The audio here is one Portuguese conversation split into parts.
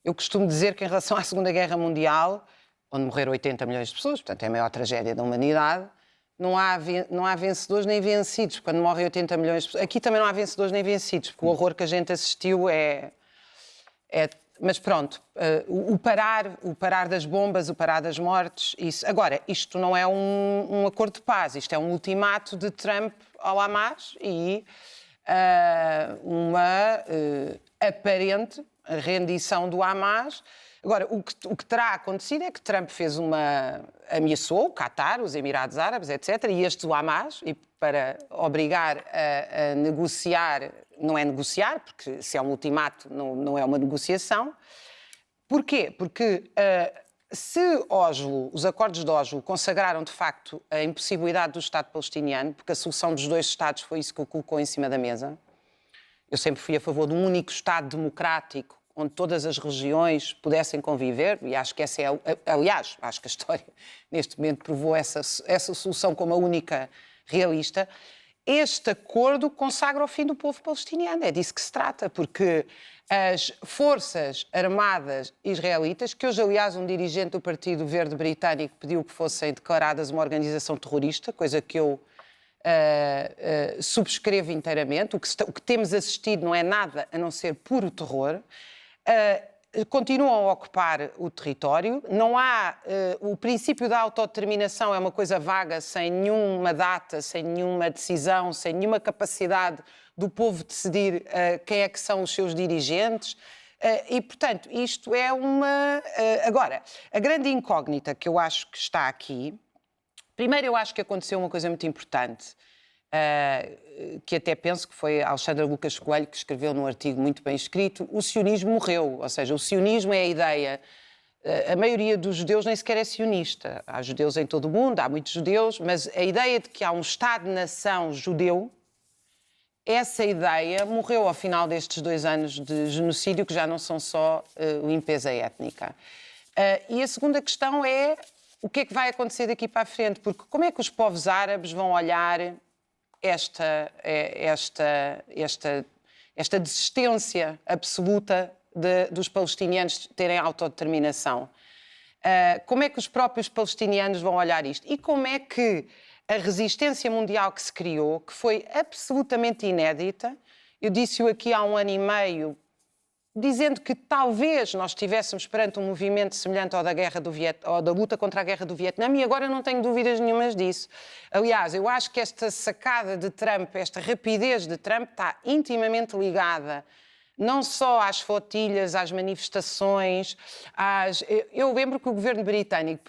Eu costumo dizer que em relação à Segunda Guerra Mundial, onde morreram 80 milhões de pessoas, portanto é a maior tragédia da humanidade, não há vencedores nem vencidos. Quando morrem 80 milhões de pessoas... Aqui também não há vencedores nem vencidos, porque o horror que a gente assistiu é... Mas pronto, o parar das bombas, o parar das mortes, isso. Agora, isto não é um acordo de paz, isto é um ultimato de Trump ao Hamas e uma aparente rendição do Hamas. Agora, o que terá acontecido é que Trump ameaçou o Qatar, os Emirados Árabes, etc., e este o Hamas, e para obrigar a negociar, não é negociar, porque se é um ultimato não é uma negociação. Porquê? Porque se Oslo, os acordos de Oslo consagraram de facto a impossibilidade do Estado palestiniano, porque a solução dos dois Estados foi isso que o colocou em cima da mesa. Eu sempre fui a favor de um único Estado democrático, onde todas as religiões pudessem conviver, e acho que essa é, aliás, acho que a história neste momento provou essa solução como a única realista. Este acordo consagra o fim do povo palestiniano, é disso que se trata, porque as forças armadas israelitas, que hoje, aliás, um dirigente do Partido Verde Britânico pediu que fossem declaradas uma organização terrorista, coisa que eu subscrevo inteiramente. O que temos assistido não é nada a não ser puro terror. Continuam a ocupar o território. Não há... o princípio da autodeterminação é uma coisa vaga, sem nenhuma data, sem nenhuma decisão, sem nenhuma capacidade do povo decidir quem é que são os seus dirigentes. E, portanto, isto é uma... Agora, a grande incógnita que eu acho que está aqui... Primeiro, eu acho que aconteceu uma coisa muito importante, que até penso que foi Alexandra Lucas Coelho que escreveu num artigo muito bem escrito: o sionismo morreu. Ou seja, o sionismo é a ideia... A maioria dos judeus nem sequer é sionista. Há judeus em todo o mundo, há muitos judeus, mas a ideia de que há um Estado-nação judeu, essa ideia morreu ao final destes 2 anos de genocídio, que já não são só limpeza étnica. E a segunda questão é... o que é que vai acontecer daqui para a frente? Porque como é que os povos árabes vão olhar esta desistência absoluta dos palestinianos terem autodeterminação? Como é que os próprios palestinianos vão olhar isto? E como é que a resistência mundial que se criou, que foi absolutamente inédita, eu disse-o aqui há 1 ano e meio, dizendo que talvez nós estivéssemos perante um movimento semelhante ao ou da luta contra a guerra do Vietnã, e agora não tenho dúvidas nenhumas disso. Aliás, eu acho que esta sacada de Trump, esta rapidez de Trump, está intimamente ligada não só às flotilhas, às manifestações, Eu lembro que o governo britânico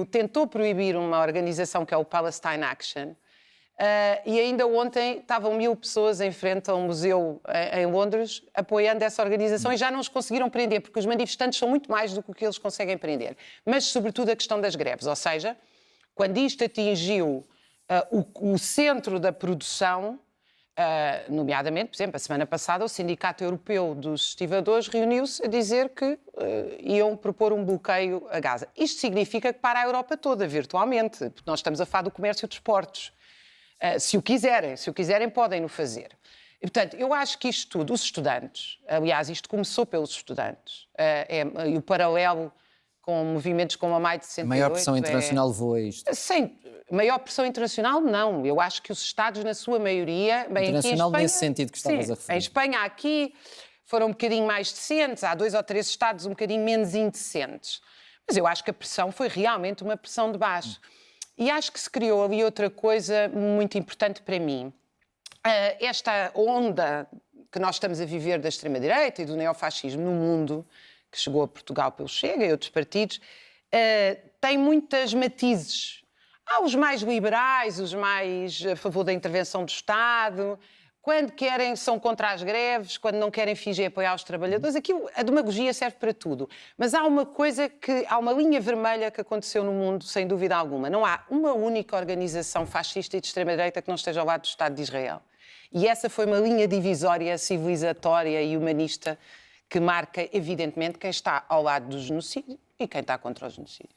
tentou proibir uma organização que é o Palestine Action. E ainda ontem estavam 1000 pessoas em frente a um museu em Londres apoiando essa organização e já não os conseguiram prender, porque os manifestantes são muito mais do que o que eles conseguem prender. Mas, sobretudo, a questão das greves. Ou seja, quando isto atingiu o centro da produção, nomeadamente, por exemplo, a semana passada, o Sindicato Europeu dos Estivadores reuniu-se a dizer que iam propor um bloqueio a Gaza. Isto significa que para a Europa toda, virtualmente, porque nós estamos a falar do comércio de esportes. Se o quiserem, podem-no fazer. E, portanto, eu acho que isto tudo, os estudantes, aliás, isto começou pelos estudantes, e o paralelo com movimentos como a Maio de 68... A maior pressão internacional levou a isto? Maior pressão internacional, não. Eu acho que os Estados, na sua maioria... Internacional aqui em Espanha, nesse sentido que estavas a referir. Em Espanha, aqui, foram um bocadinho mais decentes. Há 2 ou 3 Estados um bocadinho menos indecentes. Mas eu acho que a pressão foi realmente uma pressão de baixo. E acho que se criou ali outra coisa muito importante para mim. Esta onda que nós estamos a viver da extrema-direita e do neofascismo no mundo, que chegou a Portugal pelo Chega e outros partidos, tem muitas matizes. Há os mais liberais, os mais a favor da intervenção do Estado. Quando querem, são contra as greves, quando não querem, fingem apoiar os trabalhadores. A demagogia serve para tudo. Mas há uma linha vermelha que aconteceu no mundo, sem dúvida alguma. Não há uma única organização fascista e de extrema-direita que não esteja ao lado do Estado de Israel. E essa foi uma linha divisória, civilizatória e humanista que marca, evidentemente, quem está ao lado do genocídio e quem está contra o genocídio.